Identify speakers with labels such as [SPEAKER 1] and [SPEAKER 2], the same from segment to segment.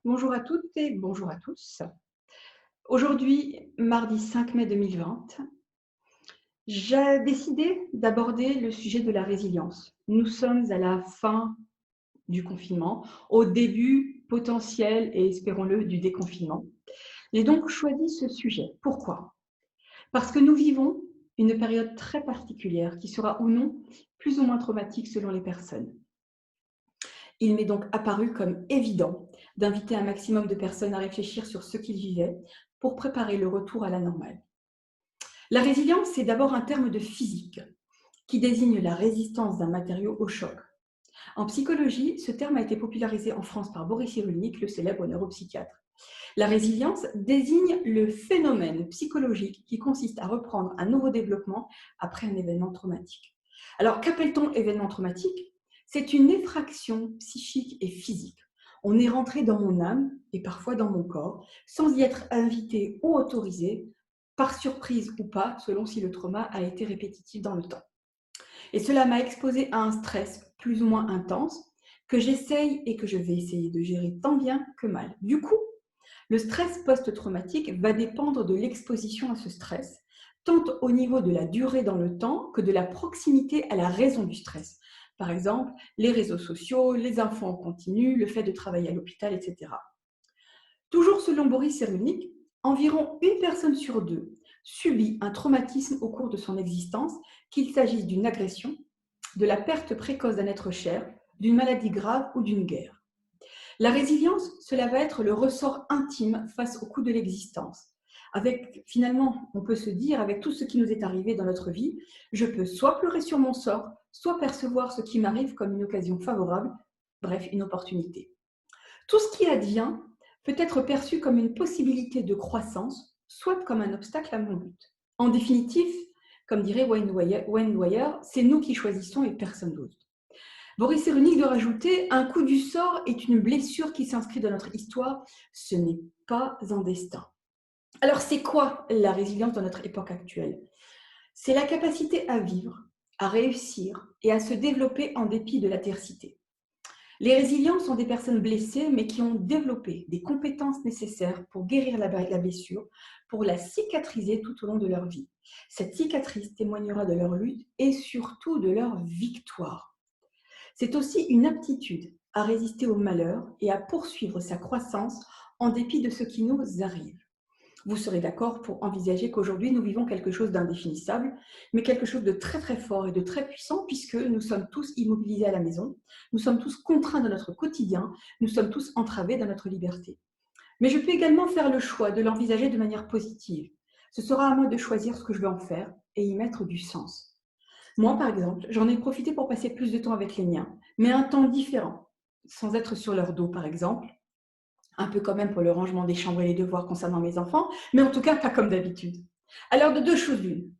[SPEAKER 1] Bonjour à toutes et bonjour à tous. Aujourd'hui, mardi 5 mai 2020, j'ai décidé d'aborder le sujet de la résilience. Nous sommes à la fin du confinement, au début potentiel et espérons-le du déconfinement. J'ai donc choisi ce sujet. Pourquoi? Parce que nous vivons une période très particulière qui sera ou non plus ou moins traumatique selon les personnes. Il m'est donc apparu comme évident d'inviter un maximum de personnes à réfléchir sur ce qu'ils vivaient pour préparer le retour à la normale. La résilience, c'est d'abord un terme de physique qui désigne la résistance d'un matériau au choc. En psychologie, ce terme a été popularisé en France par Boris Cyrulnik, le célèbre neuropsychiatre. La résilience désigne le phénomène psychologique qui consiste à reprendre un nouveau développement après un événement traumatique. Alors, qu'appelle-t-on événement traumatique? C'est une effraction psychique et physique. On est rentré dans mon âme et parfois dans mon corps sans y être invité ou autorisé, par surprise ou pas, selon si le trauma a été répétitif dans le temps. Et cela m'a exposé à un stress plus ou moins intense que j'essaye et que je vais essayer de gérer tant bien que mal. Du coup, le stress post-traumatique va dépendre de l'exposition à ce stress, tant au niveau de la durée dans le temps que de la proximité à la raison du stress. Par exemple, les réseaux sociaux, les infos en continu, le fait de travailler à l'hôpital, etc. Toujours selon Boris Cyrulnik, environ une personne sur deux subit un traumatisme au cours de son existence, qu'il s'agisse d'une agression, de la perte précoce d'un être cher, d'une maladie grave ou d'une guerre. La résilience, cela va être le ressort intime face au coût de l'existence. Avec, finalement, on peut se dire, avec tout ce qui nous est arrivé dans notre vie, je peux soit pleurer sur mon sort, soit percevoir ce qui m'arrive comme une occasion favorable, bref, une opportunité. Tout ce qui advient peut être perçu comme une possibilité de croissance, soit comme un obstacle à mon but. En définitive, comme dirait Wayne Dwyer, c'est nous qui choisissons et personne d'autre. Boris Cyrulnik de rajouter: un coup du sort est une blessure qui s'inscrit dans notre histoire, ce n'est pas un destin. Alors c'est quoi la résilience dans notre époque actuelle? C'est la capacité à vivre, à réussir et à se développer en dépit de l'adversité. Les résilients sont des personnes blessées mais qui ont développé des compétences nécessaires pour guérir la blessure, pour la cicatriser tout au long de leur vie. Cette cicatrice témoignera de leur lutte et surtout de leur victoire. C'est aussi une aptitude à résister au malheur et à poursuivre sa croissance en dépit de ce qui nous arrive. Vous serez d'accord pour envisager qu'aujourd'hui nous vivons quelque chose d'indéfinissable, mais quelque chose de très très fort et de très puissant puisque nous sommes tous immobilisés à la maison, nous sommes tous contraints dans notre quotidien, nous sommes tous entravés dans notre liberté. Mais je peux également faire le choix de l'envisager de manière positive. Ce sera à moi de choisir ce que je veux en faire et y mettre du sens. Moi, par exemple, j'en ai profité pour passer plus de temps avec les miens, mais un temps différent, sans être sur leur dos, par exemple, un peu quand même pour le rangement des chambres et les devoirs concernant mes enfants, mais en tout cas pas comme d'habitude. Alors de deux choses l'une.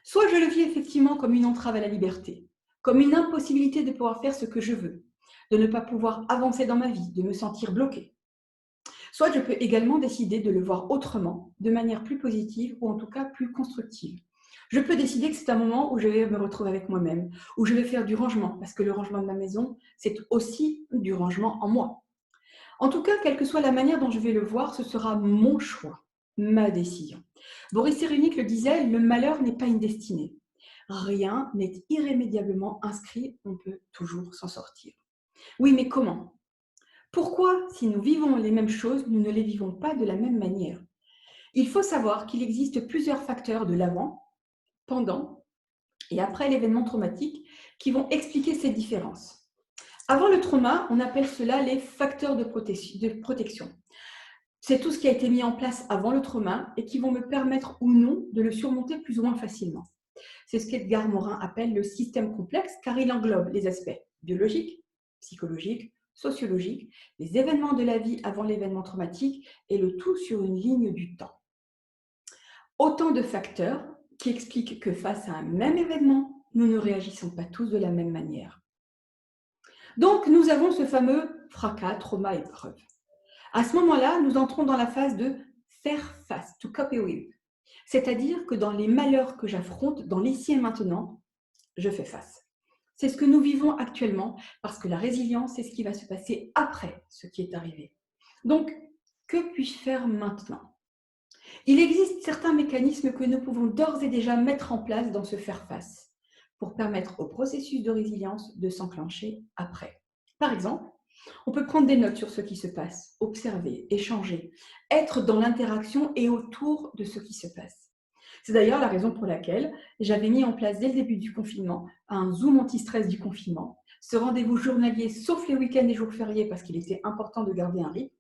[SPEAKER 1] Soit je le vis effectivement comme une entrave à la liberté, comme une impossibilité de pouvoir faire ce que je veux, de ne pas pouvoir avancer dans ma vie, de me sentir bloquée. Soit je peux également décider de le voir autrement, de manière plus positive ou en tout cas plus constructive. Je peux décider que c'est un moment où je vais me retrouver avec moi-même, où je vais faire du rangement, parce que le rangement de ma maison, c'est aussi du rangement en moi. En tout cas, quelle que soit la manière dont je vais le voir, ce sera mon choix, ma décision. Boris Cyrulnik le disait, le malheur n'est pas une destinée. Rien n'est irrémédiablement inscrit, on peut toujours s'en sortir. Oui, mais comment? Pourquoi, si nous vivons les mêmes choses, nous ne les vivons pas de la même manière? Il faut savoir qu'il existe plusieurs facteurs de l'avant, pendant et après l'événement traumatique qui vont expliquer ces différences. Avant le trauma, on appelle cela les facteurs de protection. C'est tout ce qui a été mis en place avant le trauma et qui vont me permettre ou non de le surmonter plus ou moins facilement. C'est ce qu'Edgar Morin appelle le système complexe car il englobe les aspects biologiques, psychologiques, sociologiques, les événements de la vie avant l'événement traumatique et le tout sur une ligne du temps. Autant de facteurs qui expliquent que face à un même événement, nous ne réagissons pas tous de la même manière. Donc, nous avons ce fameux fracas, trauma, épreuve. À ce moment-là, nous entrons dans la phase de faire face, to cope with. C'est-à-dire que dans les malheurs que j'affronte, dans l'ici et maintenant, je fais face. C'est ce que nous vivons actuellement parce que la résilience, c'est ce qui va se passer après ce qui est arrivé. Donc, que puis-je faire maintenant? Il existe certains mécanismes que nous pouvons d'ores et déjà mettre en place dans ce faire-face pour permettre au processus de résilience de s'enclencher après. Par exemple, on peut prendre des notes sur ce qui se passe, observer, échanger, être dans l'interaction et autour de ce qui se passe. C'est d'ailleurs la raison pour laquelle j'avais mis en place dès le début du confinement un Zoom anti-stress du confinement, ce rendez-vous journalier sauf les week-ends et jours fériés parce qu'il était important de garder un rythme.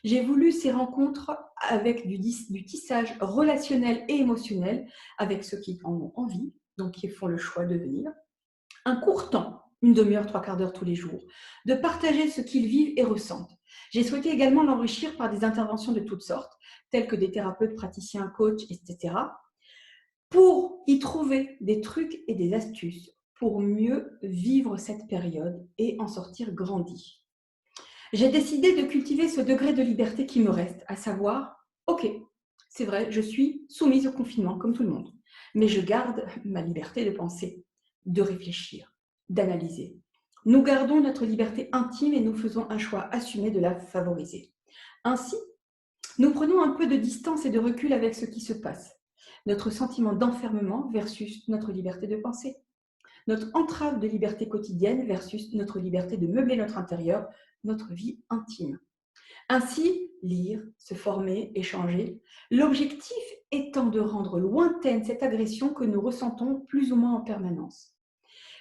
[SPEAKER 1] J'ai voulu ces rencontres avec du tissage relationnel et émotionnel avec ceux qui en ont envie, donc qui font le choix de venir. Un court temps, une demi-heure, trois quarts d'heure tous les jours, de partager ce qu'ils vivent et ressentent. J'ai souhaité également l'enrichir par des interventions de toutes sortes, telles que des thérapeutes, praticiens, coachs, etc., pour y trouver des trucs et des astuces pour mieux vivre cette période et en sortir grandi. J'ai décidé de cultiver ce degré de liberté qui me reste, à savoir, ok, c'est vrai, je suis soumise au confinement comme tout le monde, mais je garde ma liberté de penser, de réfléchir, d'analyser. Nous gardons notre liberté intime et nous faisons un choix assumé de la favoriser. Ainsi, nous prenons un peu de distance et de recul avec ce qui se passe. Notre sentiment d'enfermement versus notre liberté de penser. Notre entrave de liberté quotidienne versus notre liberté de meubler notre intérieur, notre vie intime. Ainsi, lire, se former, échanger, l'objectif étant de rendre lointaine cette agression que nous ressentons plus ou moins en permanence.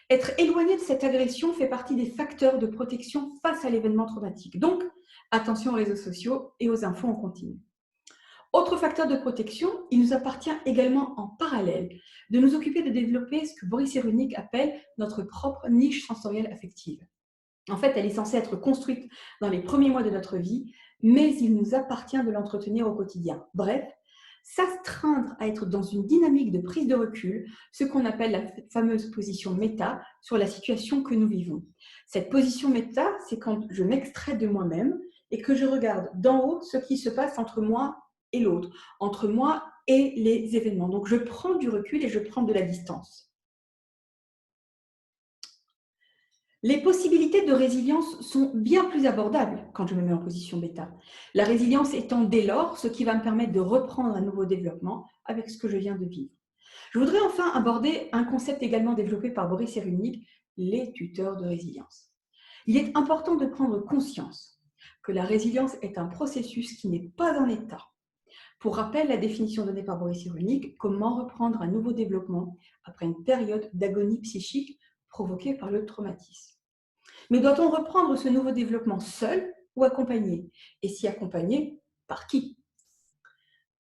[SPEAKER 1] Être éloigné de cette agression fait partie des facteurs de protection face à l'événement traumatique. Donc, attention aux réseaux sociaux et aux infos en continu. Autre facteur de protection, il nous appartient également en parallèle de nous occuper de développer ce que Boris Cyrulnik appelle notre propre niche sensorielle affective. En fait, elle est censée être construite dans les premiers mois de notre vie, mais il nous appartient de l'entretenir au quotidien. Bref, s'astreindre à être dans une dynamique de prise de recul, ce qu'on appelle la fameuse position méta sur la situation que nous vivons. Cette position méta, c'est quand je m'extrais de moi-même et que je regarde d'en haut ce qui se passe entre moi et l'autre, entre moi et les événements. Donc, je prends du recul et je prends de la distance. Les possibilités de résilience sont bien plus abordables quand je me mets en position bêta. La résilience étant dès lors ce qui va me permettre de reprendre un nouveau développement avec ce que je viens de vivre. Je voudrais enfin aborder un concept également développé par Boris Cyrulnik, les tuteurs de résilience. Il est important de prendre conscience que la résilience est un processus qui n'est pas un état. Pour rappel, la définition donnée par Boris Cyrulnik, comment reprendre un nouveau développement après une période d'agonie psychique provoquée par le traumatisme. Mais doit-on reprendre ce nouveau développement seul ou accompagné? Et si accompagné, par qui?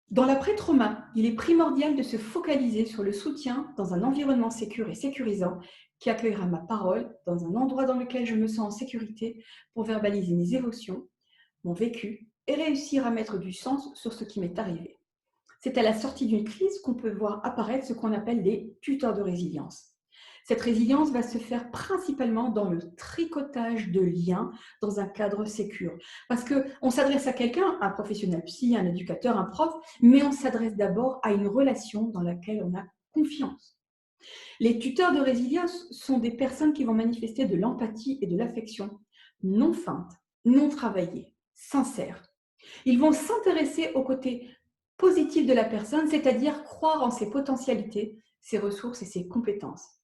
[SPEAKER 1] Dans l'après-trauma, il est primordial de se focaliser sur le soutien dans un environnement sécur et sécurisant qui accueillera ma parole dans un endroit dans lequel je me sens en sécurité pour verbaliser mes émotions, mon vécu et réussir à mettre du sens sur ce qui m'est arrivé. C'est à la sortie d'une crise qu'on peut voir apparaître ce qu'on appelle les tuteurs de résilience. Cette résilience va se faire principalement dans le tricotage de liens dans un cadre sécure. Parce qu'on s'adresse à quelqu'un, un professionnel psy, un éducateur, un prof, mais on s'adresse d'abord à une relation dans laquelle on a confiance. Les tuteurs de résilience sont des personnes qui vont manifester de l'empathie et de l'affection non feinte, non travaillée, sincère. Ils vont s'intéresser au côté positif de la personne, c'est-à-dire croire en ses potentialités, ses ressources et ses compétences.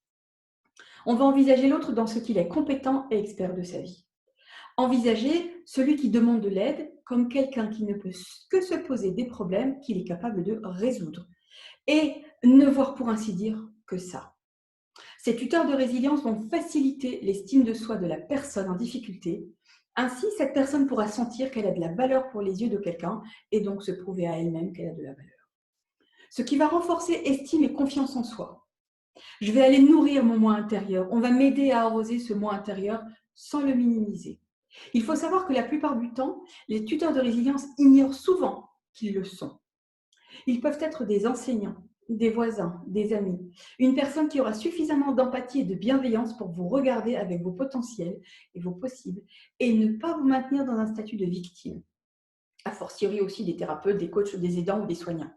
[SPEAKER 1] On va envisager l'autre dans ce qu'il est compétent et expert de sa vie. Envisager celui qui demande de l'aide comme quelqu'un qui ne peut que se poser des problèmes qu'il est capable de résoudre et ne voir pour ainsi dire que ça. Ces tuteurs de résilience vont faciliter l'estime de soi de la personne en difficulté. Ainsi, cette personne pourra sentir qu'elle a de la valeur pour les yeux de quelqu'un et donc se prouver à elle-même qu'elle a de la valeur. Ce qui va renforcer estime et confiance en soi. Je vais aller nourrir mon moi intérieur. On va m'aider à arroser ce moi intérieur sans le minimiser. Il faut savoir que la plupart du temps, les tuteurs de résilience ignorent souvent qu'ils le sont. Ils peuvent être des enseignants, des voisins, des amis, une personne qui aura suffisamment d'empathie et de bienveillance pour vous regarder avec vos potentiels et vos possibles et ne pas vous maintenir dans un statut de victime. A fortiori aussi des thérapeutes, des coachs, des aidants ou des soignants.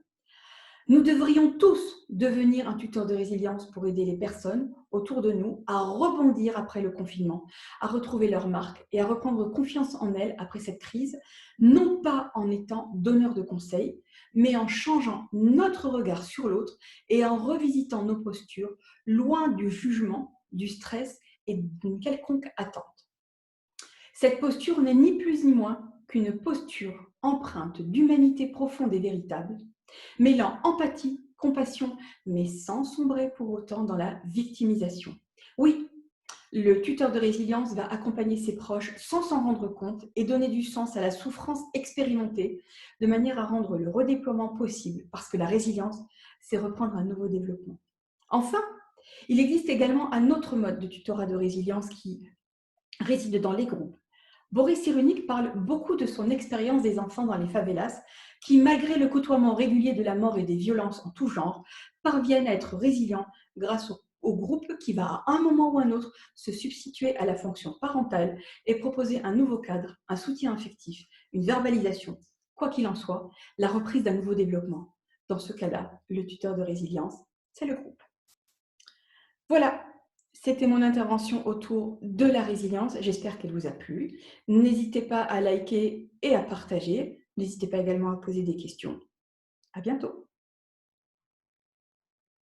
[SPEAKER 1] Nous devrions tous devenir un tuteur de résilience pour aider les personnes autour de nous à rebondir après le confinement, à retrouver leur marque et à reprendre confiance en elles après cette crise, non pas en étant donneurs de conseils, mais en changeant notre regard sur l'autre et en revisitant nos postures, loin du jugement, du stress et d'une quelconque attente. Cette posture n'est ni plus ni moins qu'une posture empreinte d'humanité profonde et véritable, mêlant empathie, compassion, mais sans sombrer pour autant dans la victimisation. Oui, le tuteur de résilience va accompagner ses proches sans s'en rendre compte et donner du sens à la souffrance expérimentée, de manière à rendre le redéploiement possible, parce que la résilience, c'est reprendre un nouveau développement. Enfin, il existe également un autre mode de tutorat de résilience qui réside dans les groupes. Boris Cyrulnik parle beaucoup de son expérience des enfants dans les favelas qui, malgré le côtoiement régulier de la mort et des violences en tout genre, parviennent à être résilients grâce au groupe qui va à un moment ou un autre se substituer à la fonction parentale et proposer un nouveau cadre, un soutien affectif, une verbalisation. Quoi qu'il en soit, la reprise d'un nouveau développement. Dans ce cas-là, le tuteur de résilience, c'est le groupe. Voilà, c'était mon intervention autour de la résilience. J'espère qu'elle vous a plu. N'hésitez pas à liker et à partager. N'hésitez pas également à poser des questions. À bientôt.